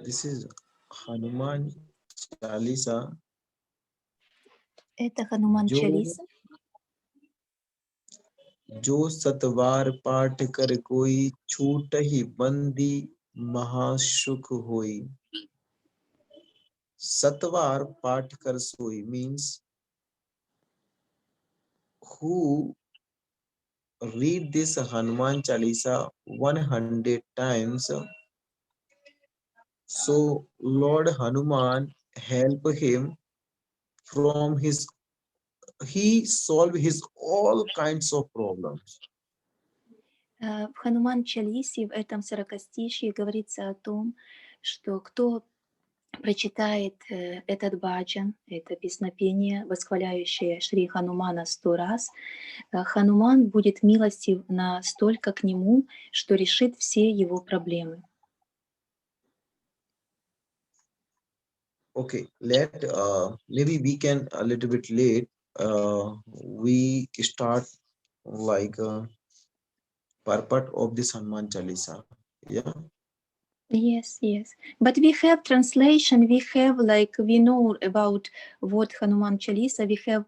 this is Hanuman Chalisa. Это Хануман जो Чалиса. जो सतवार पाठ कर कोई छूट ही बंदी महासुख होई. Satvar पाठ कर सोई means who read this Hanuman Chalisa 100 times, so Lord Hanuman help him from his, he solve his all kinds of problems. В Хануман Чалисе, в этом сорокостишье, говорится о том, что кто прочитает этот баджан, это песнопение, восхваляющее Шри Ханумана 100 раз, Хануман будет милостив настолько к нему, что решит все его проблемы. Okay, maybe we can a little bit late. We start like purport of this Hanuman Chalisa. Yeah. Yes, yes. But we have translation, we have we know about what Hanuman Chalisa, we have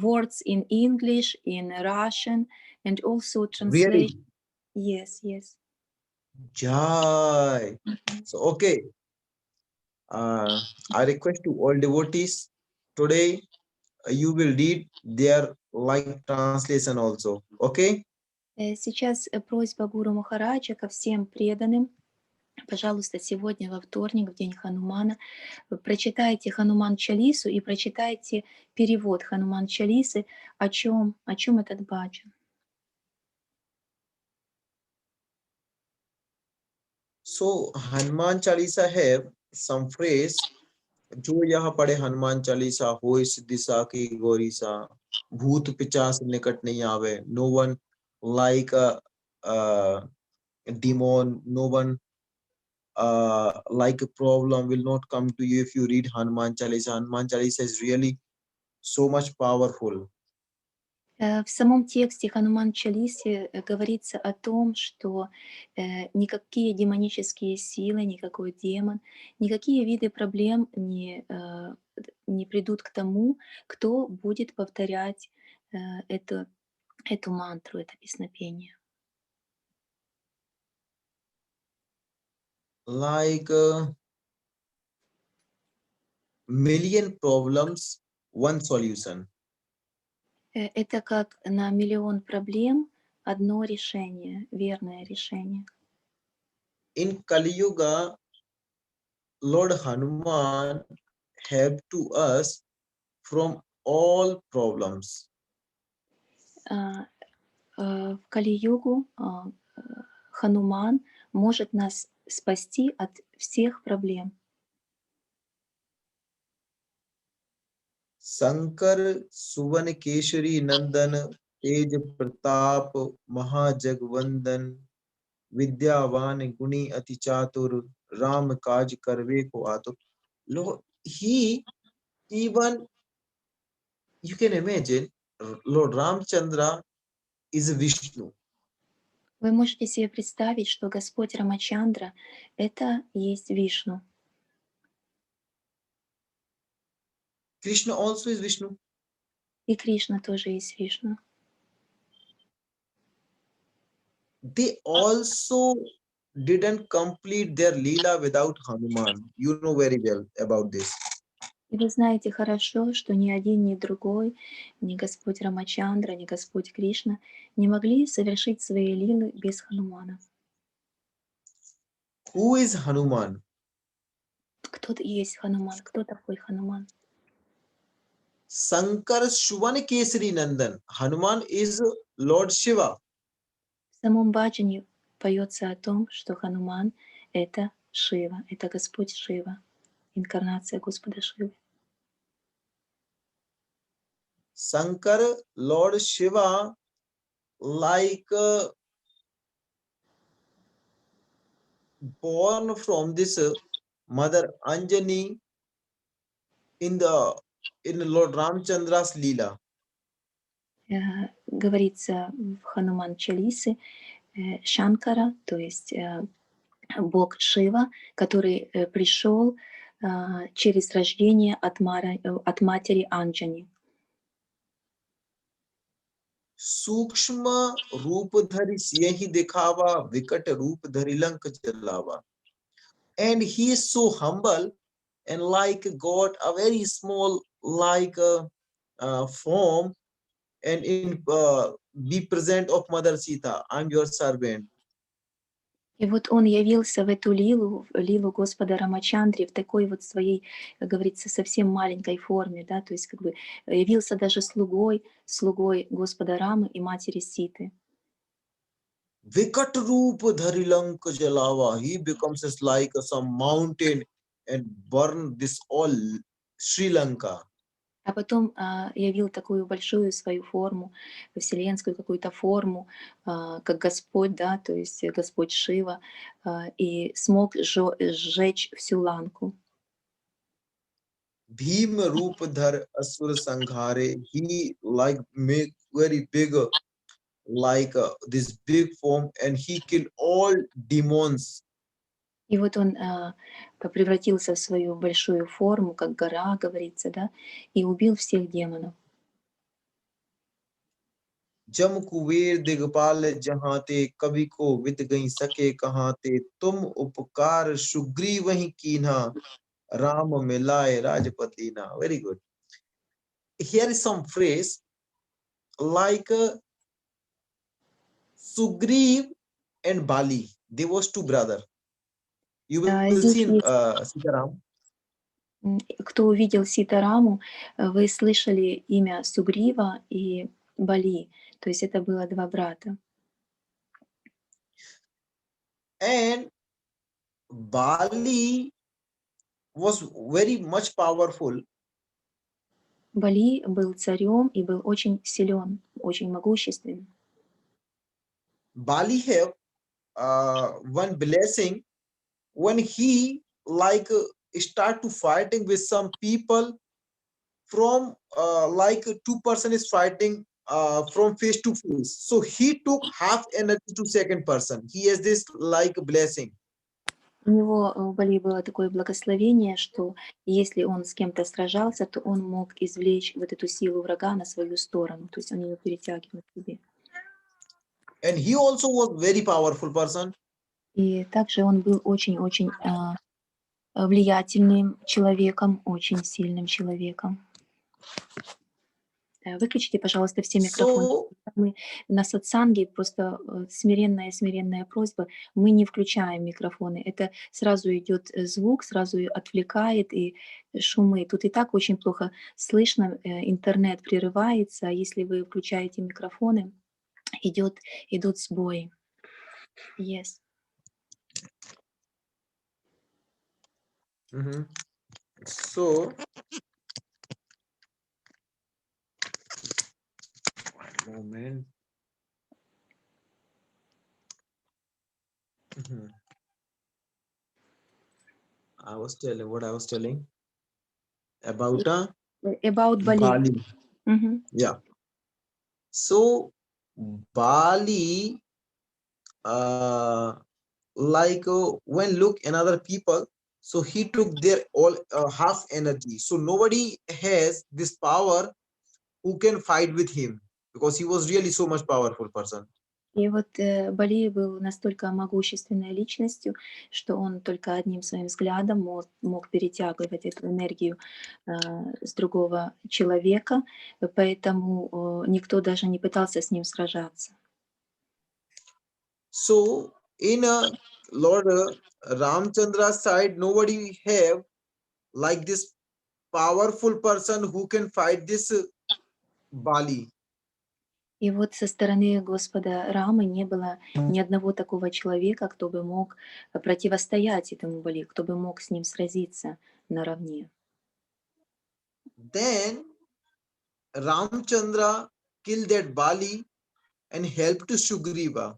words in English, in Russian, and also translation. Really? Yes, yes. Jai. So, okay. I request to all devotees today you will read their like translation also. Okay? Сейчас просьба Гуру Махараджа ко всем преданным. Пожалуйста, сегодня во вторник, в день Ханумана, прочитайте Хануман Чалису и прочитайте перевод Хануман Чалисы, о чем этот баджан. So Hanuman Chalisa have some phrase जो यहाँ पढ़े हनुमान चालीसा होय सिद्धि साखी गौरी सा भूत पिचास निकट नहीं आवे. No one like a demon, no one like a problem will not come to you if you read Hanuman Chalisa. Hanuman Chalisa is really so much powerful. В самом тексте Хануман Чалисе говорится о том, что никакие демонические силы, никакой демон, никакие виды проблем не придут к тому, кто будет повторять эту мантру, это песнопение. Like million problems, one solution. Это как на миллион проблем одно решение, верное решение. In Kali Yuga, Lord Hanuman help to us from all problems. В Кали-югу Хануман может нас спасти от всех проблем. Sankar Suvan Keshari Nandan Tej Pratap Mahajagvandan Vidyavan Guni Ati Chatur Ram Kaj Karve Ko Atur. Lord, he even, you can imagine, Lord Ramchandra is Vishnu. Вы можете себе представить, что Господь Рамачандра — это есть Вишну. Krishna also is Vishnu. И Кришна тоже есть Вишну. They also didn't complete their Leela without Hanuman. You know very well about this. И вы знаете хорошо, что ни один, ни другой, ни Господь Рамачандра, ни Господь Кришна не могли совершить свои лилы без Ханумана. Who is Hanuman? Кто есть Хануман? Кто такой Хануман? Sankar Shuvana Kesari Nandan. Hanuman is Lord Shiva. В самом баджане поется о том, что Хануман — это Шива, это Господь Шива, инкарнация Господа Шивы. Sankar, Lord Shiva, like born from this Mother Anjani in Lord Ramchandra's Leela. Говорится в Хануман Чалисе, Шанкара, то есть бог Шива, который пришел через рождение от матери Анджани. सूक्ष्म रूप धरि सियहि दिखावा विकट रूप धरि लंक जलावा. And he is so humble and like got a very small like form and in be present of Mother Sita. I'm your servant. И вот он явился в эту лилу Господа Рамачандри в такой вот своей, как говорится, совсем маленькой форме, да, то есть как бы явился даже слугой Господа Рамы и матери Ситы. Vikat roop dhari lank jalawa. He becomes as like some mountain and burn this all Sri Lanka. А потом явил такую большую свою форму, вселенскую какую-то форму, как Господь, да, то есть Господь Шива, и смог сжечь всю Ланку. Bhim roop dhar asur sanghare. He like make very big like this big form and he killed all demons. И вот он превратился в свою большую форму, как гора, говорится, да, и убил всех демонов. जम कुबेर दिगपाल जहाँ ते कवि को विद गई सके कहाँ ते तुम उपकार सुग्रीव वही कीन्हा राम मिलाए राजपति ना. Very good. Here is some phrase like Sugriv and Bali. They was two brother. You will Здесь see in есть, Sitaram. кто увидел Ситараму, вы слышали имя Сугрива и Бали, то есть это было два брата. And Bali was very much powerful. Бали был царем и был очень силен, очень могущественен. Bali have one blessing when he like start to fighting with some people from like two person is fighting from face to face, so he took half energy to second person. He has this like blessing. У него у Бали было такое благословение, что если он с кем-то сражался, то он мог извлечь вот эту силу врага на свою сторону, то есть он ее перетягивал к себе. And he also was very powerful person. И также он был очень-очень влиятельным человеком, очень сильным человеком. Выключите, пожалуйста, все микрофоны. So Мы на сатсанге просто смиренная просьба. Мы не включаем микрофоны. Это сразу идет звук, сразу отвлекает и шумы. Тут и так очень плохо слышно, интернет прерывается. А если вы включаете микрофоны, идут сбои. Yes. So one moment. I was telling about About Bali. Bali. Мгм. Yeah. So Bali like when look another people, so he took their all half energy, so nobody has this power who can fight with him because he was really so much powerful person. И вот Бали был настолько могущественной личностью, что он только одним своим взглядом мог перетягивать эту энергию с другого человека, поэтому никто даже не пытался с ним сражаться. So in a Lord Ramchandra's side, nobody have like this powerful person who can fight this Bali. И вот со стороны Господа Рамы не было ни одного такого человека, кто бы мог противостоять этому Бали, кто бы мог с ним сразиться наравне. Then Ramchandra killed that Bali and helped Sugriva.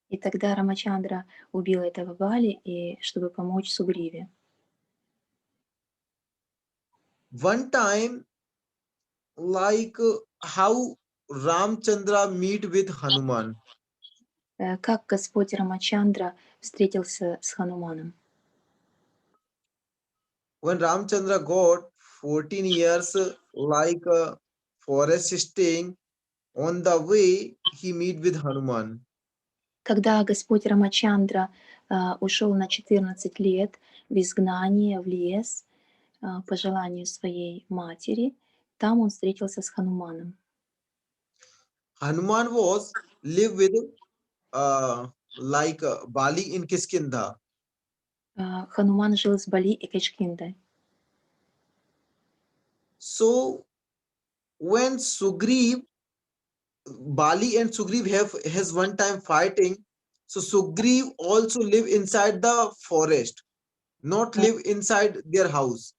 И тогда Рамачандра убил этого Бали, и чтобы помочь Сугриве. One time, like how Ramchandra meet with Hanuman. как Господь Рамачандра встретился с Хануманом. When Ramchandra got 14 years, like a forest staying, on the way he meet with Hanuman. Когда Господь Рамачандра ушел на 14 лет в изгнание, в лес, по желанию своей матери, там он встретился с Хануманом. Hanuman was live with Bali in Kiskindha. Хануман жил с Бали и Кичкиндой. So when Sugriv, Bali and Sugriv has one time fighting, so Sugriv also live inside the forest, not live inside their house.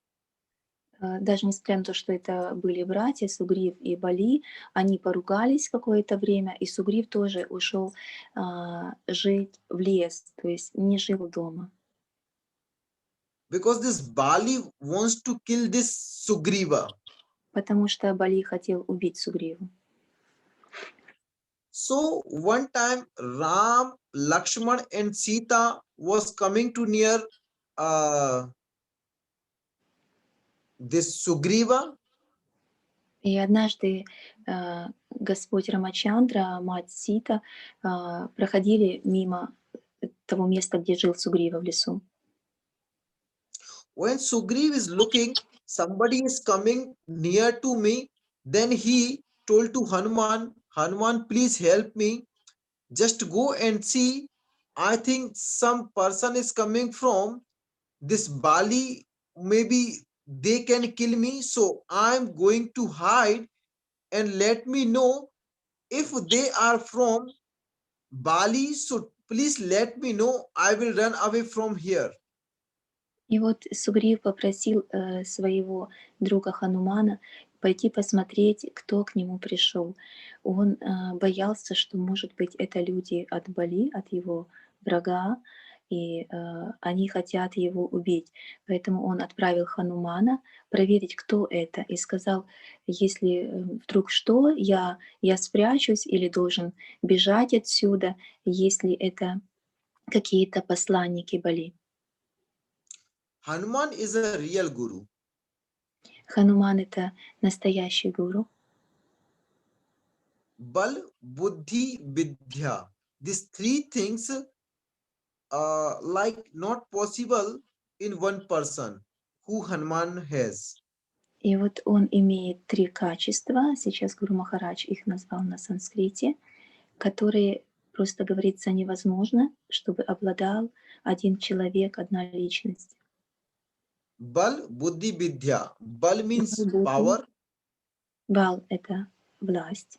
Даже несмотря на то, что это были братья, Сугрив и Бали, они поругались какое-то время, и Сугрив тоже ушел жить в лес, то есть не жил дома. Because this Bali wants to kill this Sugriva. Потому что Бали хотел убить Сугриву. So one time Ram, Lakshman and Sita was coming to near this Sugriva. И однажды Господь Рамачандра, мать Сита, проходили мимо того места, где жил Сугрива в лесу. When Sugriv is looking, somebody is coming near to me, then he told to Hanuman, Hanuman, please help me. Just go and see. I think some person is coming from this Bali. Maybe they can kill me. So I'm going to hide and let me know if they are from Bali. So please let me know. I will run away from here. И вот Сугрив попросил своего друга Ханумана пойти посмотреть, кто к нему пришел. Он боялся, что, может быть, это люди от Бали, от его врага, и они хотят его убить. Поэтому он отправил Ханумана проверить, кто это, и сказал, если вдруг что, я спрячусь или должен бежать отсюда, если это какие-то посланники Бали. Hanuman is a real guru. Хануман — это настоящий гуру. Bal, Buddhi, Vidya. These three things like not possible in one person who Hanuman has. И вот он имеет 3 качества, сейчас Гуру Махарадж их назвал на санскрите, которые, просто говорится, невозможно, чтобы обладал один человек, одна личность. Bal, Buddhi, Vidya. Bal means Бал — power. Бал — это власть,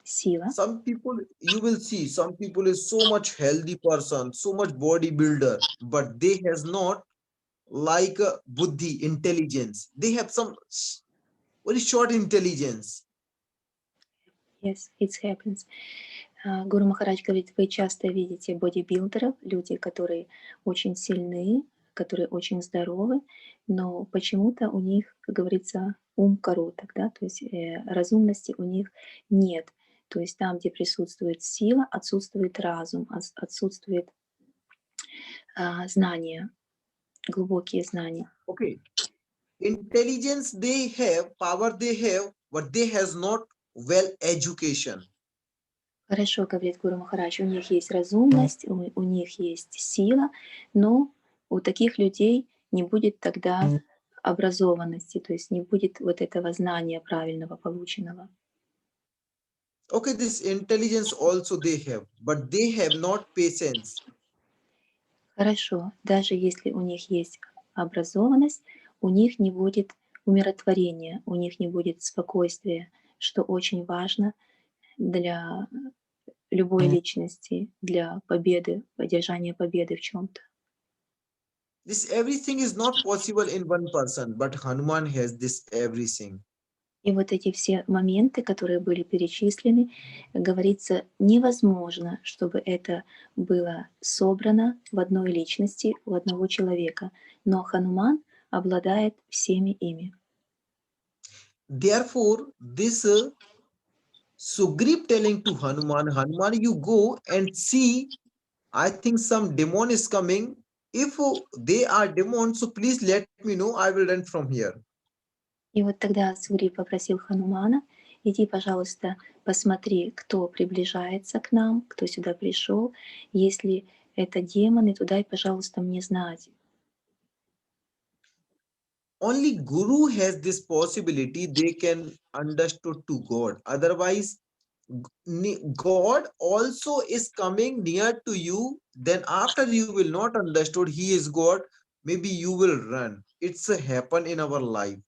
сила. Some people, you will see, some people is so much healthy person, so much bodybuilder, but they has not like a buddhi, intelligence. They have some very short intelligence. Yes, it happens. Гуру Махарадж говорит, вы часто видите бодибилдеров, люди, которые очень сильны, которые очень здоровы, но почему-то у них, как говорится, ум короток, да, то есть разумности у них нет. То есть там, где присутствует сила, отсутствует разум, отсутствует знания, глубокие знания. Okay, intelligence they have, power they have, but they has not well education. Хорошо, говорит Гуру Махарадж, у них есть разумность, у них есть сила, но у таких людей не будет тогда образованности, то есть не будет вот этого знания правильного полученного. Okay, this intelligence also they have, but they have not patience. Хорошо, даже если у них есть образованность, у них не будет умиротворения, у них не будет спокойствия, что очень важно для любой личности, для победы, поддержания победы в чем-то. This everything is not possible in one person, but Hanuman has this everything. И вот эти все моменты, которые были перечислены, говорится, невозможно, чтобы это было собрано в одной личности, у одного человека. Но Хануман обладает всеми ими. Therefore, this Sugriv telling to Hanuman, Hanuman, you go and see, I think some demon is coming. If they are demons, so please let me know, I will run from here. И вот тогда Сугрив попросил Ханумана: иди, пожалуйста, посмотри, кто приближается к нам, кто сюда пришел. Если это демоны, то дай, пожалуйста, мне знать. Only Guru has this possibility, they can understood to God. Otherwise, God also is coming near to you. Then after you will not understood He is God, maybe you will run. It's a happen in our life.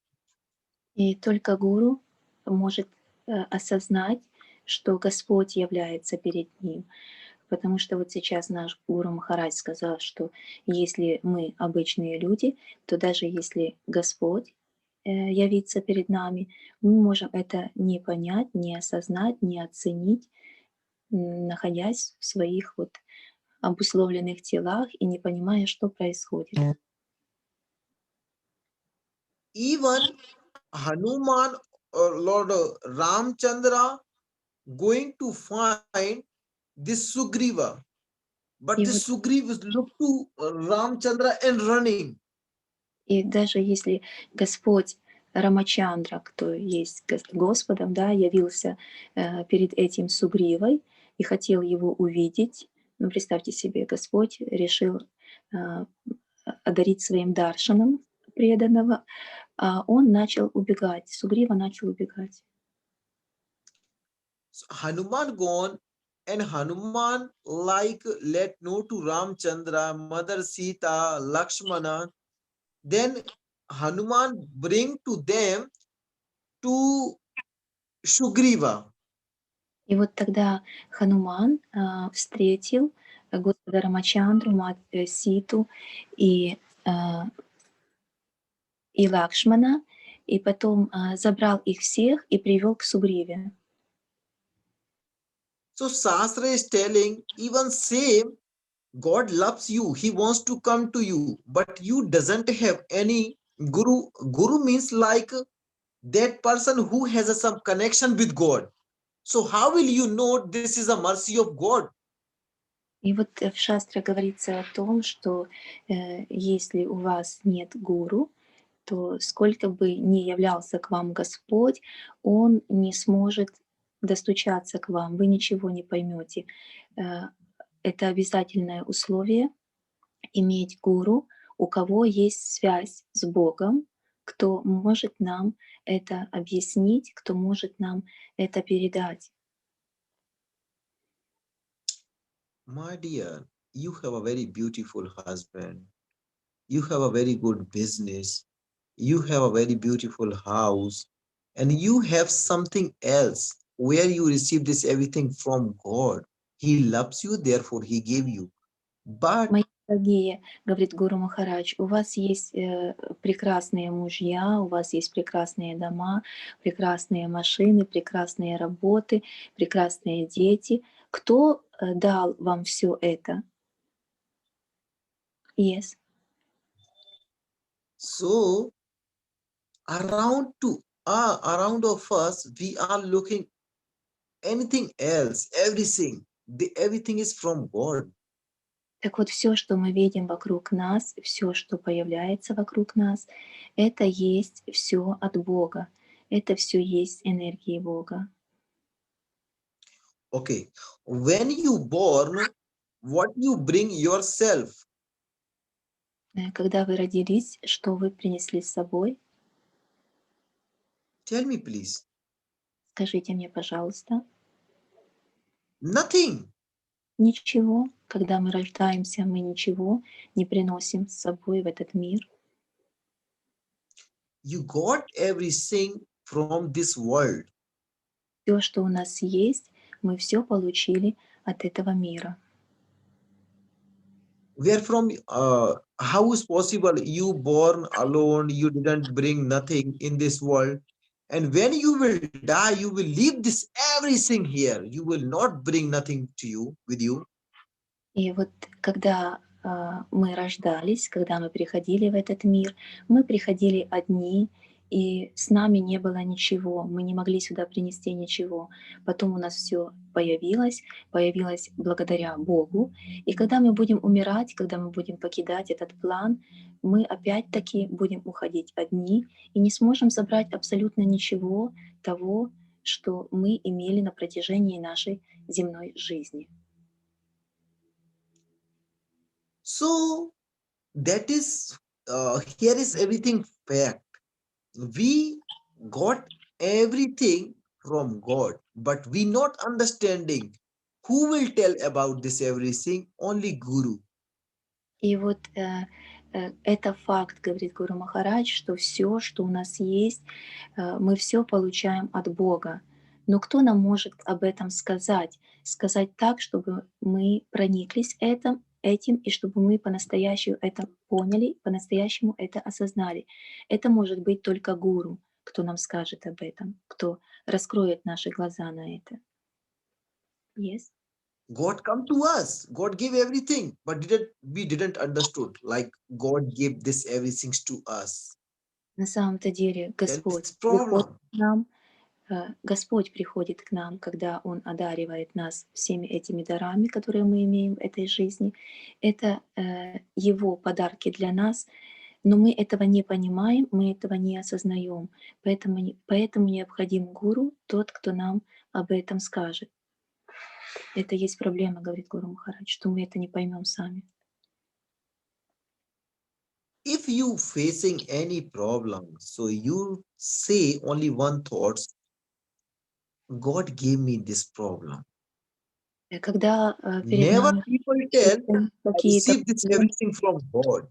И только гуру может осознать, что Господь является перед ним. Потому что вот сейчас наш Гуру Махарадж сказал, что если мы обычные люди, то даже если Господь явится перед нами, мы можем это не понять, не осознать, не оценить, находясь в своих вот обусловленных телах и не понимая, что происходит. Even Hanuman or Lord Ramchandra going to find this Sugriva, but И this вот Sugriva look to Ramchandra and running. И даже если Господь Рамачандра, кто есть Господом, да, явился перед этим Сугривой и хотел его увидеть, ну, представьте себе, Господь решил одарить своим даршаном преданного, а он начал убегать, Сугрива начал убегать. So Hanuman gone, and Hanuman like let know to Ramchandra, Mother Sita, Lakshmana. Then Hanuman bring to them to Sugriva. И вот тогда Хануман встретил Господа Рамачандру, мать Ситу и Лакшмана, и потом забрал их всех и привел к Сугриве. So Shastra is telling, even same God loves you, He wants to come to you, but you doesn't have any Guru. Guru means like that person who has some connection with God. So how will you know this is a mercy of God? И вот в Шастре говорится о том, что если у вас нет гуру, то сколько бы ни являлся к вам Господь, Он не сможет достучаться к вам, вы ничего не поймете. Это обязательное условие иметь гуру, у кого есть связь с Богом, кто может нам это объяснить, кто может нам это передать. My dear, you have a very beautiful husband. You have a very good business. You have a very beautiful house. And you have something else where you receive this everything from God. He loves you, therefore He gave you. But Мои дорогие, говорит Гуру Махарадж, у вас есть прекрасные мужья, у вас есть прекрасные дома, прекрасные машины, прекрасные работы, прекрасные дети. Кто дал вам все это? Yes. so around of us, we are looking anything else, everything. Everything is from God. Так вот, все, что мы видим вокруг нас, все, что появляется вокруг нас, это есть все от Бога. Это все есть энергии Бога. Okay. When you born, what you bring yourself? Когда вы родились, что вы принесли с собой? Tell me, please. Скажите мне, пожалуйста. Nothing. Ничего. Когда мы рождаемся, мы ничего не приносим с собой в этот мир. You got everything from this world. Все, что у нас есть, мы все получили от этого мира. Where from? How is possible? You born alone. You didn't bring nothing in this world, and when you will die, you will leave this everything here. You will not bring nothing to you with you. И вот когда мы рождались, когда мы приходили в этот мир, мы приходили одни, И с нами не было ничего, мы не могли сюда принести ничего. Потом у нас все появилось благодаря Богу. И когда мы будем умирать, когда мы будем покидать этот план, мы опять-таки будем уходить одни и не сможем забрать абсолютно ничего того, что мы имели на протяжении нашей земной жизни. So that is here is everything fact. We got everything from God, but we not understanding who will tell about this everything. Only Guru. И вот это факт, говорит Гуру Махарадж, что все, что у нас есть, мы все получаем от Бога. Но кто нам может об этом сказать? Сказать так, чтобы мы прониклись этим, и чтобы мы по-настоящему это поняли, по-настоящему это осознали. Это может быть только гуру, кто нам скажет об этом, кто раскроет наши глаза на это. Yes? God come to us. God gave everything, but we didn't understood. Like God gave this everything to us. На самом-то деле Господь That's приходит problem. к нам, Господь приходит к нам, когда Он одаривает нас всеми этими дарами, которые мы имеем в этой жизни. Это Его подарки для нас, но мы этого не понимаем, мы этого не осознаем. Поэтому необходим гуру, тот, кто нам об этом скажет. Это есть проблема, говорит Гуру Махарадж, что мы это не поймем сами. If you facing any problem, so you say only one thought, God gave me this problem. Когда перед Never нами people tell, предстают I какие-то received this проблемы, everything from God.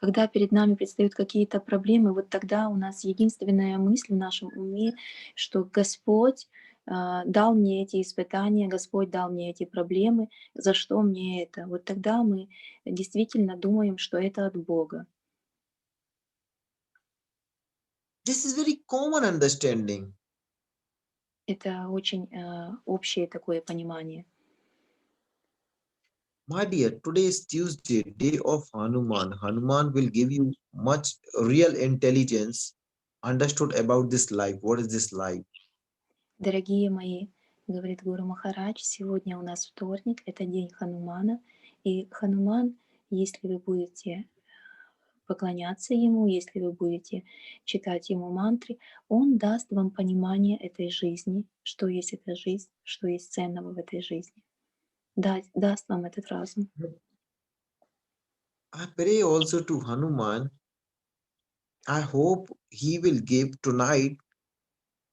когда перед нами предстают какие-то проблемы, вот тогда у нас единственная мысль в нашем уме, что Господь дал мне эти испытания, Господь дал мне эти проблемы, за что мне это? Вот тогда мы действительно думаем, что это от Бога. This is very common understanding. Это очень общее такое понимание. My dear, today is Tuesday, day of Hanuman. Hanuman will give you much real intelligence, understood about this life. What is this life? Дорогие мои, говорит Гуру Махарадж, сегодня у нас вторник, это день Ханумана. И Хануман, если вы будете поклоняться ему, если вы будете читать ему мантры, он даст вам понимание этой жизни, что есть эта жизнь, что есть ценного в этой жизни. Даст вам этот разум. I pray also to Hanuman. I hope he will give tonight,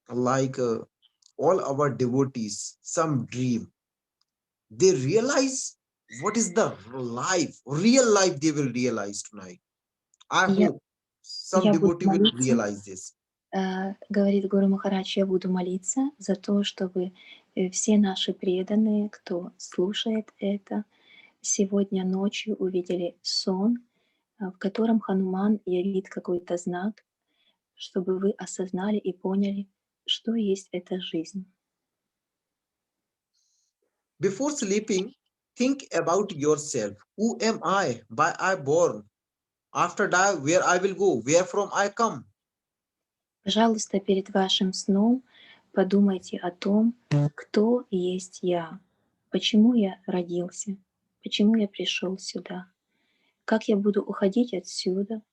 like all our devotees, some dream. They realize what is the life, real life they will realize tonight. I И hope some я буду devotee will молиться, realize this. говорит Гуру Махарадж, я буду молиться за то, чтобы все наши преданные, кто слушает это, сегодня ночью увидели сон, в котором Хануман явит какой-то знак, чтобы вы осознали и поняли, что есть эта жизнь. Before sleeping, think about yourself. Who am I? Why I born? After die, where I will go? Where from I come? Пожалуйста, перед вашим сном подумайте о том, кто есть я, почему я родился, почему я пришел сюда, как я буду уходить отсюда,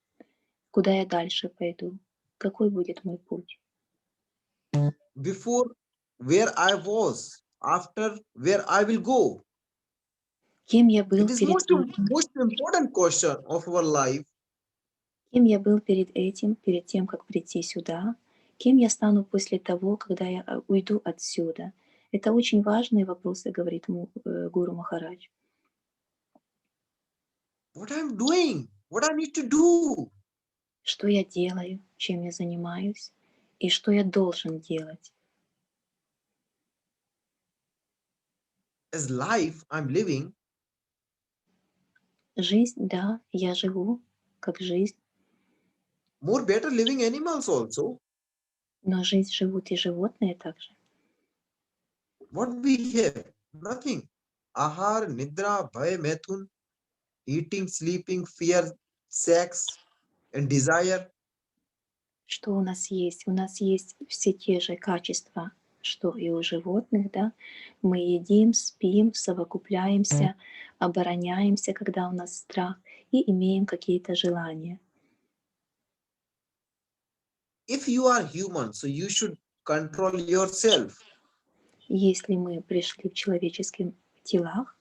куда я дальше пойду, какой будет мой путь. Before, where I was? After, where I will go? Кем я был It is перед most important question of our life. Кем я был перед этим, перед тем, как прийти сюда? Кем я стану после того, когда я уйду отсюда? Это очень важные вопросы, говорит Гуру Махарадж. What I'm doing? What I need to do? Что я делаю, чем я занимаюсь и что я должен делать. As life I'm living, Жизнь, да, я живу как жизнь, more better living animals also. но жизнь живут и животные также. What we have? Nothing. Ahar, Nidra, Bhay, Methun, eating, sleeping, fear, sex, and desire. Что у нас есть? У нас есть все те же качества, что и у животных, да. Мы едим, спим, совокупляемся, обороняемся, когда у нас страх, и имеем какие-то желания. If you are human, so you should control yourself. Если мы пришли в человеческих телах,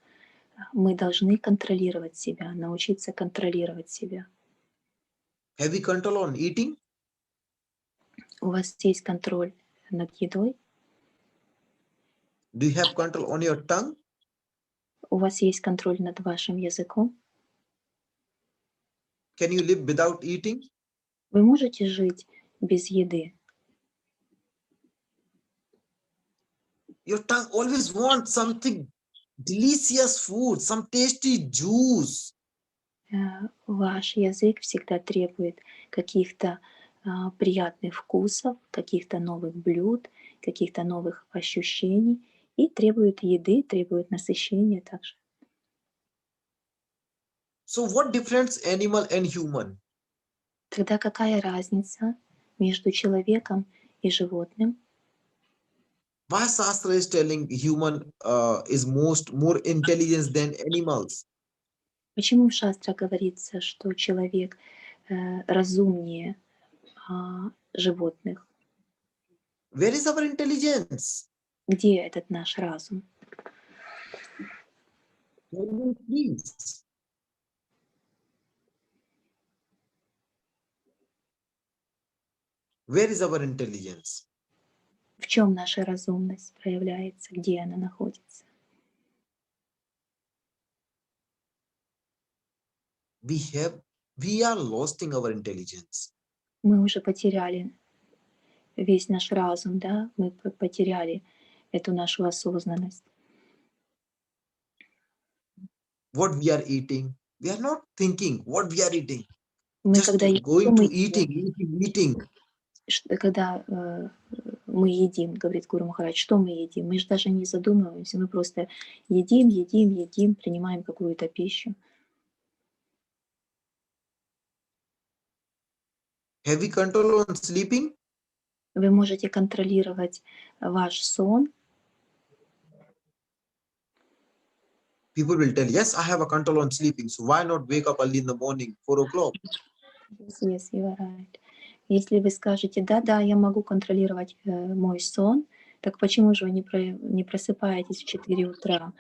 мы должны контролировать себя, научиться контролировать себя. Have you control on eating? У вас есть контроль над едой? Do you have control on your tongue? У вас есть контроль над вашим языком? Can you live without eating? Вы можете жить без еды? Your tongue always wants something delicious food, some tasty juice. Ваш язык всегда требует каких-то приятных вкусов, каких-то новых блюд, каких-то новых ощущений и требует еды, требует насыщения также. So what difference animal and human? Тогда какая разница между человеком и животным? Why Shastra is telling human is more intelligent than animals? Почему в Шастра говорится, что человек разумнее животных? Where is our intelligence? Где этот наш разум? Please. Where is our intelligence? В чем наша разумность проявляется? Где она находится? We are losing our intelligence. Мы уже потеряли весь наш разум, да? Мы потеряли эту нашу осознанность. What we are eating, we are not thinking what we are eating. Мы Just когда going to eating. Когда мы едим, говорит Гуру Махарадж, что мы едим? Мы же даже не задумываемся, мы просто едим, принимаем какую-то пищу. Have we control on sleeping? Вы можете контролировать ваш сон. People will tell, yes, I have a control on sleeping, so why not wake up early in the morning, 4 o'clock? Yes, you are right. Если вы скажете, да, я могу контролировать мой сон, так почему же вы не просыпаетесь в 4 утра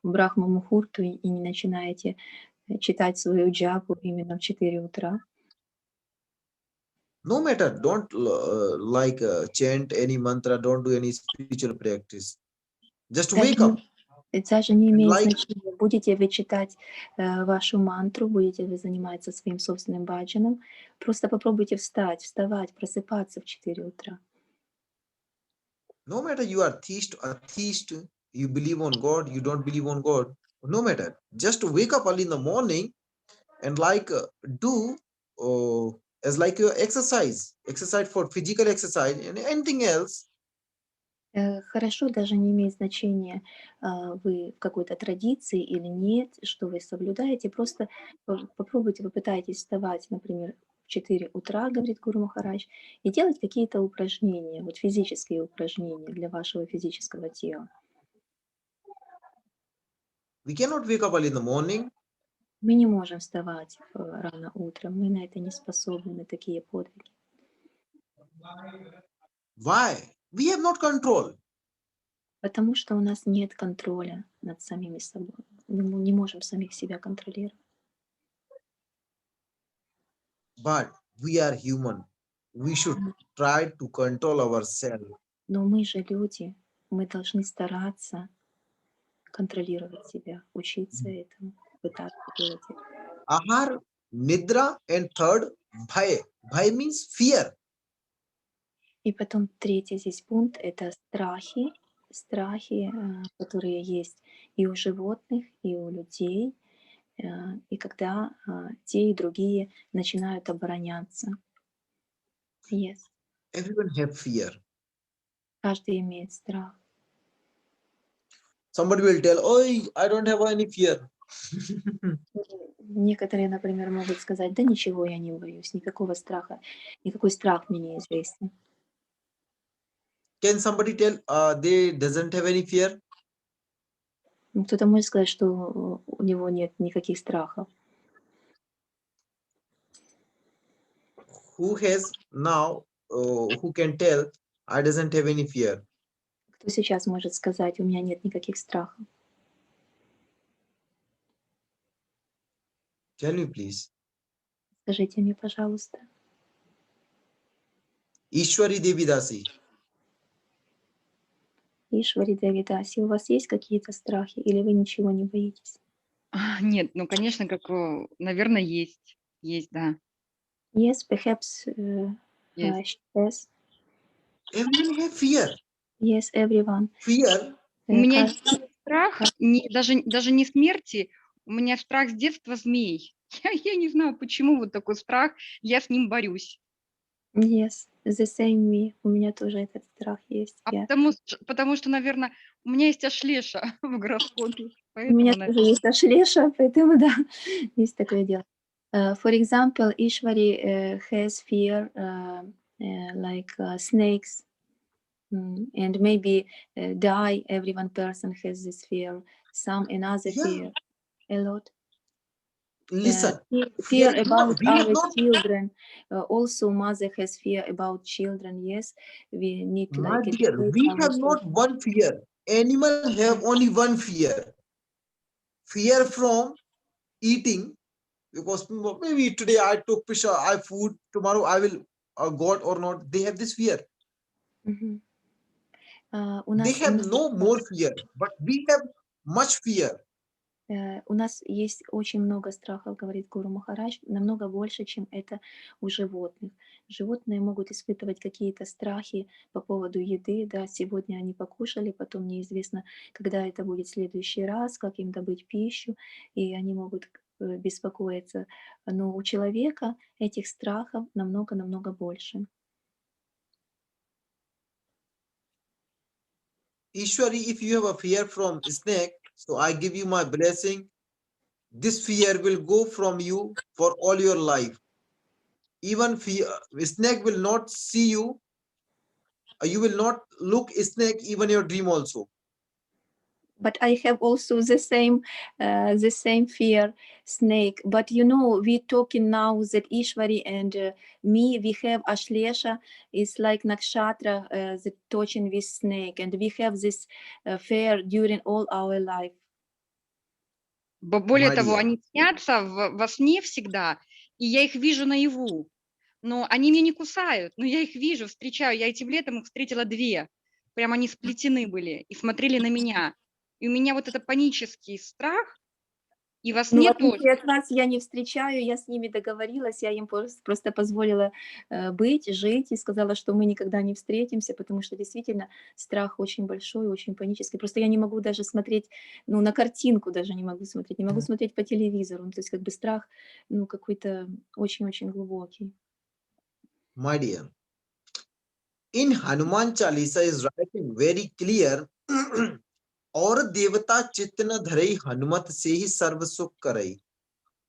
в Брахма-мухурту и не начинаете читать свою джапу именно в 4 утра? No matter, don't chant any mantra, don't do any spiritual practice. Just wake up. Даже не имеет значения, будете вы читать вашу мантру, будете вы заниматься своим собственным баджаном, просто попробуйте вставать, просыпаться в 4 утра. No matter you are atheist, you believe on God, you don't believe on God, no matter. Just wake up early in the morning and do as like your exercise for physical exercise and anything else. Хорошо, даже не имеет значения, вы в какой-то традиции или нет, что вы соблюдаете, просто попробуйте, попытайтесь вставать, например, в 4 утра, говорит Гуру Махарадж, и делать какие-то упражнения, вот физические упражнения для вашего физического тела. We cannot wake up early in the morning. Мы не можем вставать рано утром, мы на это не способны, на такие подвиги. Why? We have not control. Потому что у нас нет контроля над самими собой. Мы не можем самих себя контролировать. But we are human. We should try to control ourselves. Но мы же люди, мы должны стараться контролировать себя, учиться этому, пытаться делать это. Ahar, Nidra, and third, Bhai. Bhai means fear. И потом третий здесь пункт — это страхи, которые есть и у животных, и у людей, и когда те и другие начинают обороняться. Yes. Everyone have fear. Каждый имеет страх. Somebody will tell, oh, I don't have any fear. Некоторые, например, могут сказать: да ничего я не боюсь, никакого страха, никакой страх мне неизвестен. Can somebody tell they doesn't have any fear? Ну, кто-то может сказать, что у него нет никаких страхов. Who has now, who can tell I doesn't have any fear? Кто сейчас может сказать: у меня нет никаких страхов? Tell me please. Скажите мне, пожалуйста. Ishwari Devi Dasi. Ишвари Давидаси, у вас есть какие-то страхи или вы ничего не боитесь? Нет, ну, конечно, наверное, есть. Есть, да. Yes, perhaps, Есть. yes, Everyone have fear. yes, everyone. Fear. У меня Каждый- страх даже не смерти, у меня страх с детства змей. Я не знаю, почему вот такой страх, я с ним борюсь. Yes, the same me. У меня тоже этот страх есть. Потому что, наверное, у меня есть Ашлеша в гороскопе, У меня поэтому, тоже есть Ашлеша, поэтому да, есть такое дело. For example, Ishwari has fear like snakes, and maybe die. Every one person has this fear. Some another Yeah. fear a lot. Listen. Fear Fear. about We have our not. children. Also, mother has fear about children. Yes, we need to My like dear, educate we our have children. not one fear. Animal have only one fear. Fear from eating, because maybe today I took fish, I food, tomorrow I will got or not. They have this fear. Мгм. У They нас have no more fear, but we have much fear. у нас есть очень много страхов, говорит Гуру Махарадж, намного больше, чем это у животных. Животные могут испытывать какие-то страхи по поводу еды, да, сегодня они покушали, потом неизвестно, когда это будет в следующий раз, как им добыть пищу, и они могут беспокоиться. Но у человека этих страхов намного-намного больше. Ishwari, if you have a fear from snake, so I give you my blessing. This fear will go from you for all your life. Even fear, snake will not see you. You will not look snake even your dream also. But I have also the same fear, snake. But you know, we talking now that Ishwari and me, we have Ashlesha, is like nakshatra, the touching with snake, and we have this fear during all our life. Более того, Maria. они снятся во сне всегда, и я их вижу наяву. Но они меня не кусают, но я их вижу, встречаю. Я этим летом их встретила 2. Прям они сплетены были и смотрели на меня. И у меня вот это панический страх, и во Ну, в сне тоже. отличие от вас, я не встречаю, я с ними договорилась, я им просто позволила быть, жить, и сказала, что мы никогда не встретимся, потому что действительно страх очень большой, очень панический. Просто я не могу даже смотреть, ну, на картинку даже не могу смотреть по телевизору. Ну, то есть как бы страх, ну, какой-то очень-очень глубокий. My dear, in Hanuman Chalisa is writing very clear. और देवता चित्त न धरई हनुमत से ही सर्व सुख करई.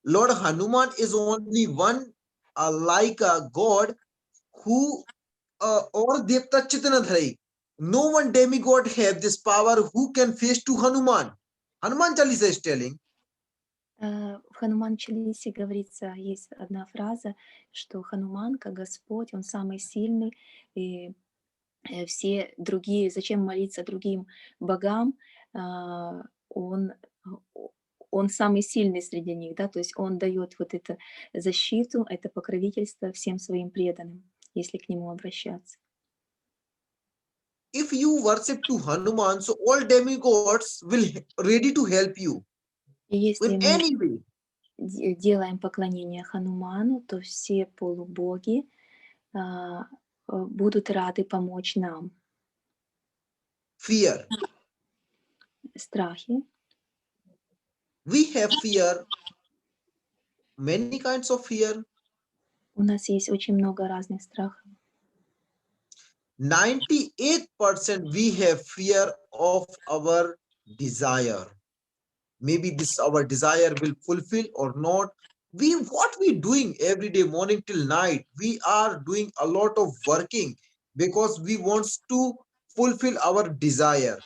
Lord Hanuman is only one like a God who or devta चित्त न धरई. No one demigod have this power who can face to Hanuman. Hanuman Chalisa is telling. В Хануман Чалисе говорится, есть одна фраза, что Хануман, как Господь, Он самый сильный, и все другие, зачем молиться другим богам, он, он самый сильный среди них, да, то есть он дает вот эту защиту, это покровительство всем своим преданным, если к нему обращаться. If you worship to Hanuman, so all demigods will ready to help you И если in мы any way. делаем поклонение Хануману, то все полубоги будут рады помочь нам. Fear. Страхи. We have fear, many kinds of fear. У нас есть очень много разных страхов. 98% we have fear of our desire. maybe this our desire will fulfill or not. What we doing every day, morning till night, we are doing a lot of working because we wants to fulfill our desire.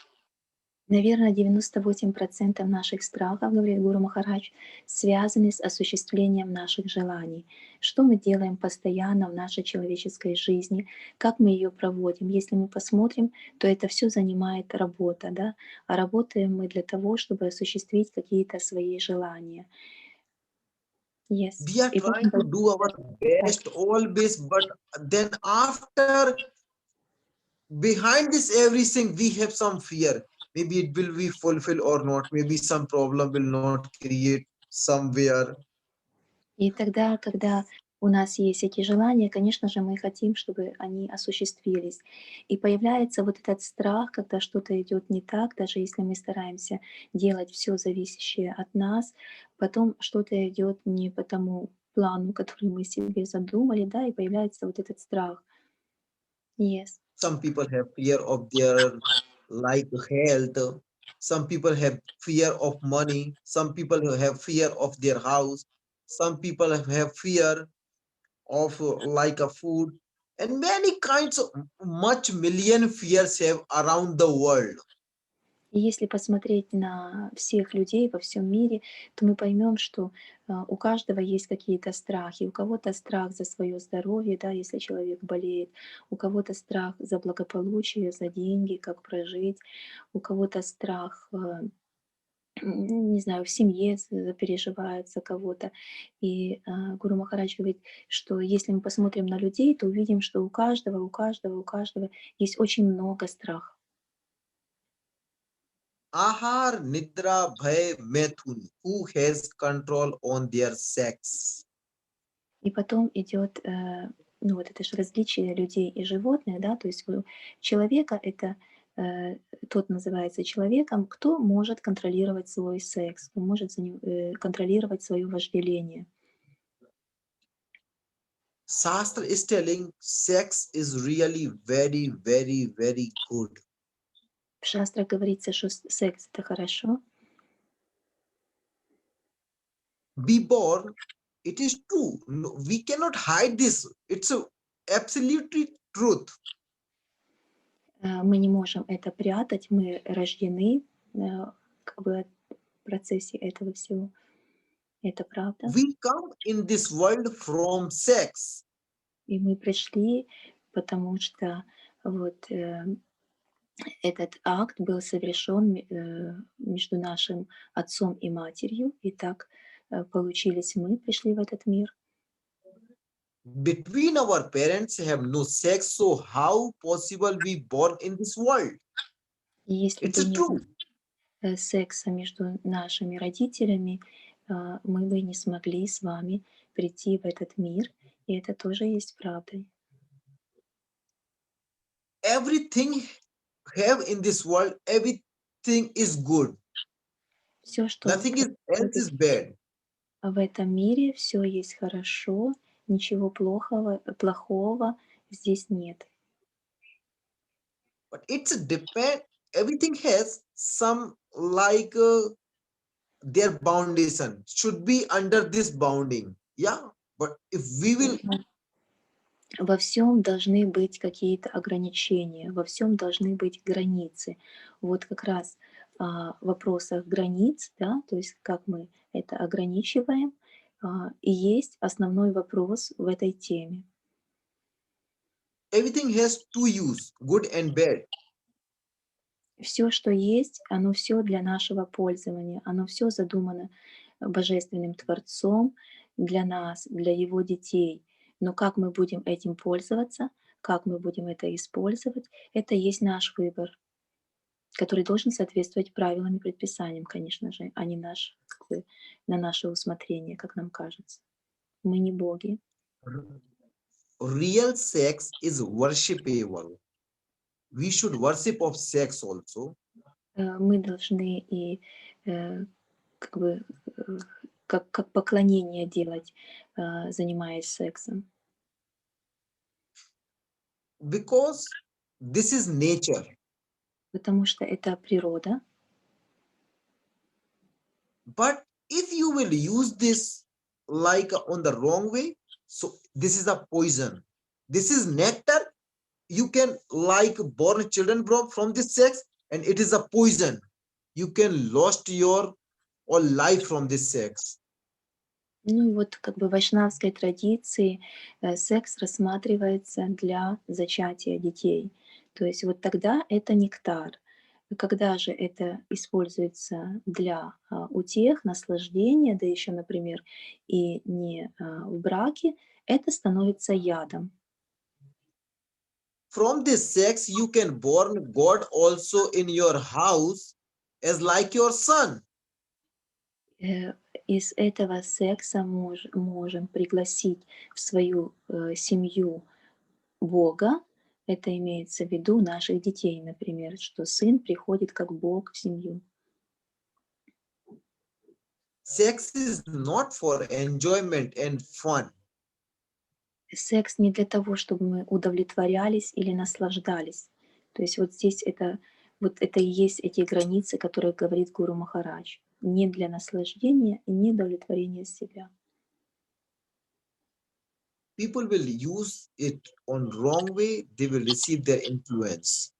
Наверное, 98% наших страхов, говорит Гуру Махарадж, связаны с осуществлением наших желаний. Что мы делаем постоянно в нашей человеческой жизни, как мы ее проводим. Если мы посмотрим, то это все занимает работа, да? А работаем мы для того, чтобы осуществить какие-то свои желания. Yes. We are И trying to do our best always, but then after, behind this everything, we have some fear. Maybe it will be fulfilled or not. Maybe some problem will not create somewhere. И тогда, когда у нас есть эти желания, конечно же, мы хотим, чтобы они осуществились. И появляется вот этот страх, когда что-то идет не так, даже если мы стараемся делать все зависящее от нас, потом что-то идет не по тому плану, который мы себе задумали, да, и появляется вот этот страх. Yes. Some people have fear of their like health. Some people have fear of money. Some people have fear of their house. Some people have fear of like a food, and many kinds of much million fears have around the world. И если посмотреть на всех людей во всем мире, то мы поймем, что у каждого есть какие-то страхи. У кого-то страх за свое здоровье, да, если человек болеет, у кого-то страх за благополучие, за деньги, как прожить, у кого-то страх, не знаю, в семье переживает за кого-то. И Гуру Махарадж говорит, что если мы посмотрим на людей, то увидим, что у каждого есть очень много страхов. Ahar, Nidra, Bhay, Methun. Who has control on their sex? И потом идет, ну вот это же различие людей и животных, да, то есть у человека это тот называется человеком, кто может контролировать свой секс, кто может контролировать свое вожделение. Shastra is telling sex is really very, very, very good. В шастрах говорится, что секс это хорошо. Be born, it is true. No, we cannot hide this. It's a absolutely truth. Мы не можем это прятать, мы рождены как бы в процессе этого всего. Это правда. We come in this world from sex. И мы пришли, потому что вот этот акт был совершен между нашим отцом и матерью, и так получились мы, пришли в этот мир. Between our parents have no sex, so how possible we born in this world? И если It's бы не true. было секса между нашими родителями, мы бы не смогли с вами прийти в этот мир, и это тоже есть правдой. Everything have in this world, everything is good. Все, что Nothing else is bad. в этом мире, все есть хорошо, ничего плохого здесь нет. But it's a depend. Everything has some like their foundation should be under this bounding. Yeah, but if we will Во всем должны быть какие-то ограничения, во всем должны быть границы. Вот как раз в вопросах границ, да, то есть как мы это ограничиваем, и есть основной вопрос в этой теме. everything has two use, good and bad. Все, что есть, оно все для нашего пользования, оно все задумано Божественным Творцом для нас, для Его детей. Но как мы будем этим пользоваться, как мы будем это использовать, это есть наш выбор, который должен соответствовать правилам и предписаниям, конечно же, а не на наше усмотрение, как нам кажется. Мы не боги. Real sex is worshipable. We should worship of sex also. Мы должны и как бы как поклонение делать, занимаясь сексом. Because this is nature. Потому что это природа. But if you will use this like on the wrong way, so this is a poison. This is nectar. You can like born children from this sex, and it is a poison. You can lost your or life from this sex. Ну и вот как бы в вайшнавской традиции секс рассматривается для зачатия детей. То есть вот тогда это нектар. Когда же это используется для утех, наслаждения, да еще, например, и не в браке, это становится ядом. From this sex, you can born God also in your house as like your son. Из этого секса можем пригласить в свою семью Бога. Это имеется в виду наших детей, например, что сын приходит как Бог в семью. Sex is not for enjoyment and fun. Секс не для того, чтобы мы удовлетворялись или наслаждались. То есть вот здесь вот это и есть эти границы, которые говорит Гуру Махарадж. Не для наслаждения и не удовлетворения себя. People will use it on wrong way, they will receive their influence.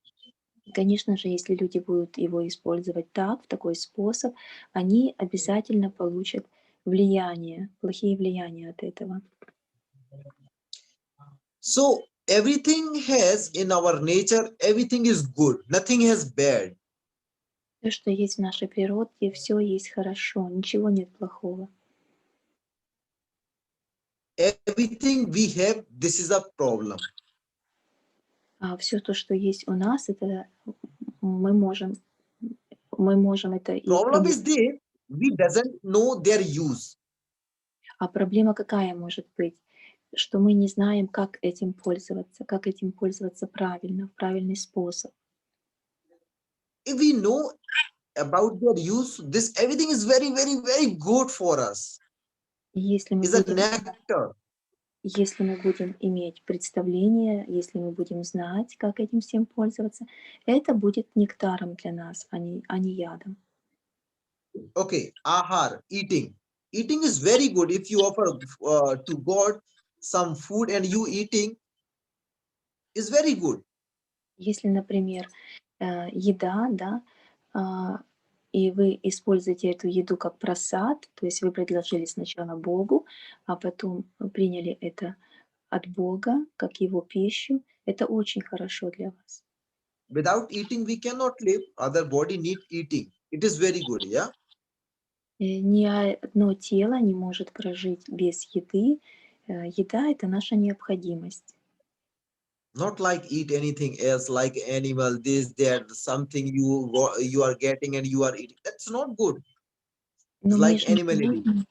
Конечно же, если люди будут его использовать так, в такой способ, они обязательно получат влияние, плохие влияния от этого. So everything has in our nature, everything is good, nothing is bad. Все, что есть в нашей природе, все есть хорошо, ничего нет плохого. Everything we have, this is a problem. А все то, что есть у нас, это мы можем это и Problem is there, we doesn't know their use. А проблема какая может быть? Что мы не знаем, как этим пользоваться правильно, в правильный способ. If we know about their use, this everything is very, very, very good for us. И если мы It's a будем nectar. Если мы будем иметь представление, если мы будем знать, как этим всем пользоваться, это будет нектаром для нас, а не ядом. Okay, ahar, eating. Eating is very good. If you offer to God some food and you eating, is very good. Если, например, еда, да, и вы используете эту еду как просад, то есть вы предложили сначала Богу, а потом приняли это от Бога, как его пищу, это очень хорошо для вас. Without eating, we cannot live. Other body need eating. It is very good, yeah? Ни одно тело не может прожить без еды. Еда — это наша необходимость. Not like eat anything else, like animal, this, that, something you are getting and you are eating. That's not good. It's Но мы like же не animality. животные,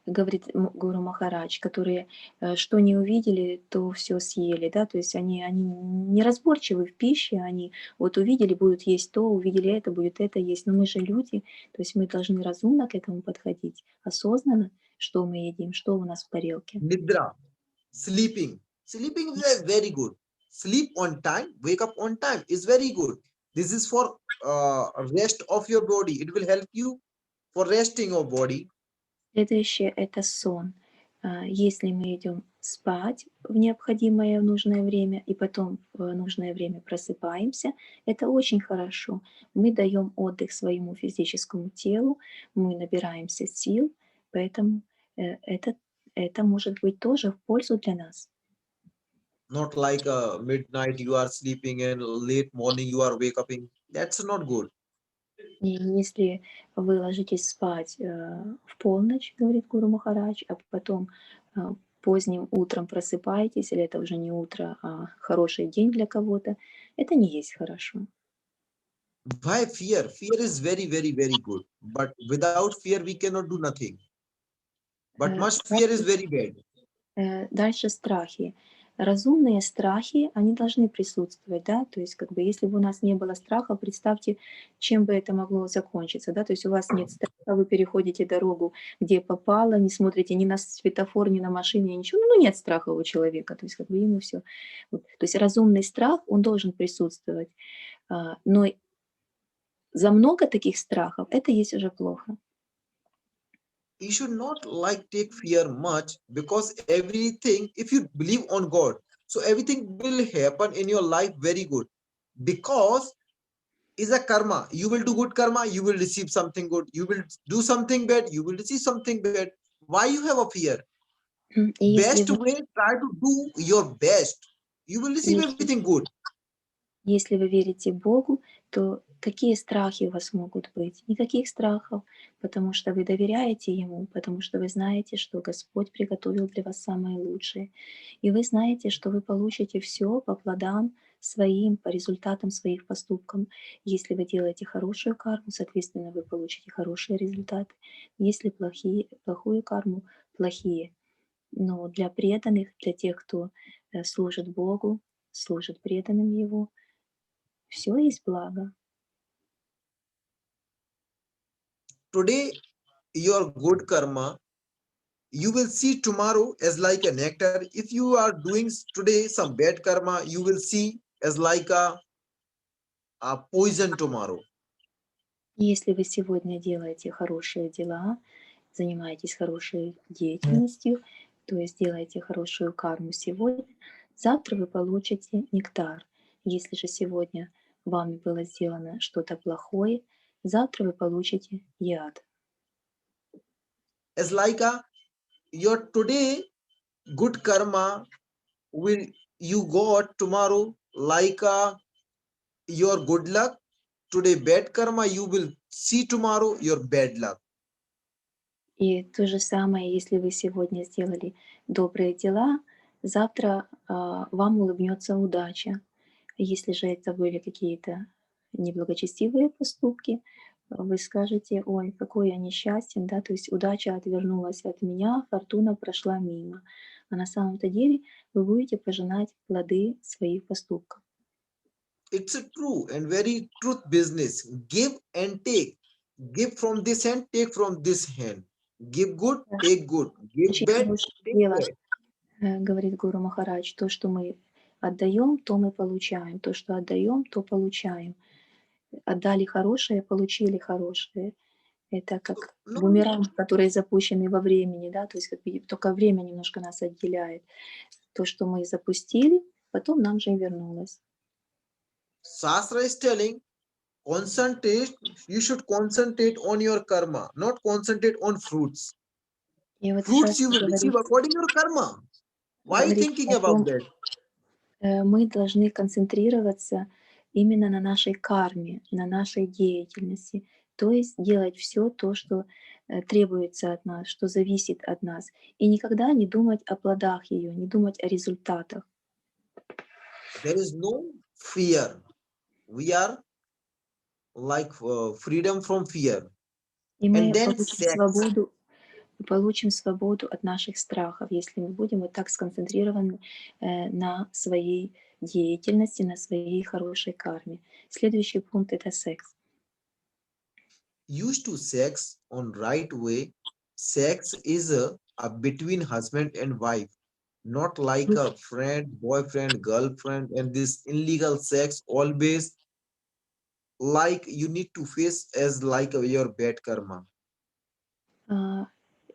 говорит Гуру Махарадж, которые что не увидели, то все съели, да, то есть они неразборчивы в пище, они вот увидели, будут есть то, увидели это, будет это есть, но мы же люди, то есть мы должны разумно к этому подходить, осознанно, что мы едим, что у нас в тарелке. Nidra, sleeping. Sleeping is very good. Sleep on time, wake up on time is very good. This is for rest of your body. It will help you for resting your body. Следующее — это сон. Если мы идем спать в необходимое в нужное время и потом в нужное время просыпаемся, это очень хорошо. Мы даем отдых своему физическому телу, мы набираемся сил, поэтому это может быть тоже в пользу для нас. Not like midnight you are sleeping and late morning you are waking. That's not good. И если вы ложитесь спать в полночь, говорит Гуру Махарадж, а потом поздним утром просыпаетесь, или это уже не утро, а хороший день для кого-то, это не есть хорошо. Why fear? Fear is very, very, very good. But without fear, we cannot do nothing. But much fear is very bad. Дальше страхи. Разумные страхи, они должны присутствовать, да, то есть как бы если бы у нас не было страха, представьте, чем бы это могло закончиться, да, то есть у вас нет страха, вы переходите дорогу, где попало, не смотрите ни на светофор, ни на машине, ничего, ну нет страха у человека, то есть как бы ему все. Вот. То есть разумный страх, он должен присутствовать, но за много таких страхов это есть уже плохо. you should not like take fear much, because everything, if you believe on God, so everything will happen in your life very good, because is a karma. You will do good karma, you will receive something good. You will do something bad, you will receive something bad. Why you have a fear? И если Best вы, way, try to do your best. You will receive если, everything good. если вы верите Богу, то какие страхи у вас могут быть? Никаких страхов, потому что вы доверяете Ему, потому что вы знаете, что Господь приготовил для вас самое лучшее. И вы знаете, что вы получите все по плодам своим, по результатам своих поступков. Если вы делаете хорошую карму, соответственно, вы получите хорошие результаты. Если плохую карму, плохие. Но для преданных, для тех, кто служит Богу, служит преданным Его, все есть благо. Today, your good karma, you will see tomorrow as like a nectar. If you are doing today some bad karma, you will see as like a poison tomorrow. Если вы сегодня делаете хорошие дела, занимаетесь хорошей деятельностью, то есть делаете хорошую карму сегодня, завтра вы получите нектар. Если же сегодня вами было сделано что-то плохое, завтра вы получите яд. As like your today good karma will you got tomorrow like your good luck. Today bad karma you will see tomorrow your bad luck. И то же самое, если вы сегодня сделали добрые дела, завтра вам улыбнется удача. Если же это были какие-то неблагочестивые поступки, вы скажете: ой, какой я несчастен, да, то есть удача отвернулась от меня, фортуна прошла мимо. А на самом-то деле вы будете пожинать плоды своих поступков. It's a true and very truth business. Give and take. Give from this hand, take from this hand. Give good, take good. Give Очень bad, хорошее take дело, bad. говорит Гуру Махарадж, то, что мы отдаем, то мы получаем, то, что отдаем, то получаем. Отдали хорошее, получили хорошее. Это как No, бумеранг, который запущенный во времени, да, то есть как только время немножко нас отделяет. То, что мы запустили, потом нам же и вернулось. Shastra is telling, concentrate, you should concentrate on your karma, not concentrate on fruits. И вот Fruits you Шастра will receive according to your karma. Why говорит thinking о том, about that? мы должны концентрироваться именно на нашей карме, на нашей деятельности, то есть делать все то, что требуется от нас, что зависит от нас, и никогда не думать о плодах ее, не думать о результатах. There is no fear. We are like freedom from fear. И And мы then получим свободу от наших страхов, если мы будем вот так сконцентрированы на своей деятельности, на своей хорошей карме. Следующий пункт — это секс. Used to sex on right way. Sex is a between husband and wife, not like a friend, boyfriend, girlfriend, and this illegal sex always like you need to face as like your bad karma.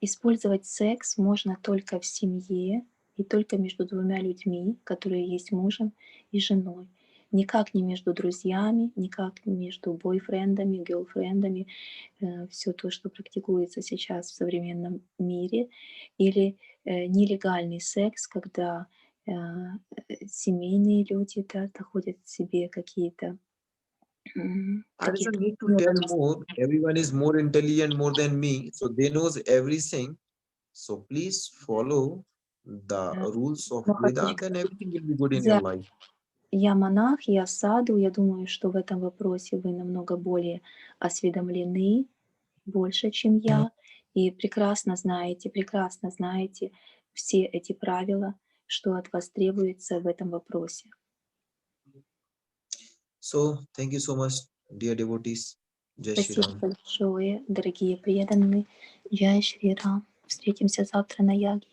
Использовать секс можно только в семье и только между двумя людьми, которые есть мужем и женой. Никак не между друзьями, никак не между бойфрендами, герлфрендами. Все то, что практикуется сейчас в современном мире. Или нелегальный секс, когда семейные люди, да, находят в себе какие-то I doesn't need to tell more. Everyone is more intelligent more than me, so they knows everything. So please follow the rules of Veda, then everything will be good in your life. Я монах, я саду. Я думаю, что в этом вопросе вы намного более осведомлены, больше, чем я, и прекрасно знаете все эти правила, что от вас требуется в этом вопросе. So thank you so much, dear devotees. Jai Shri Спасибо Ram. большое, дорогие преданные. Джай Шри Рам. Встретимся завтра на яге.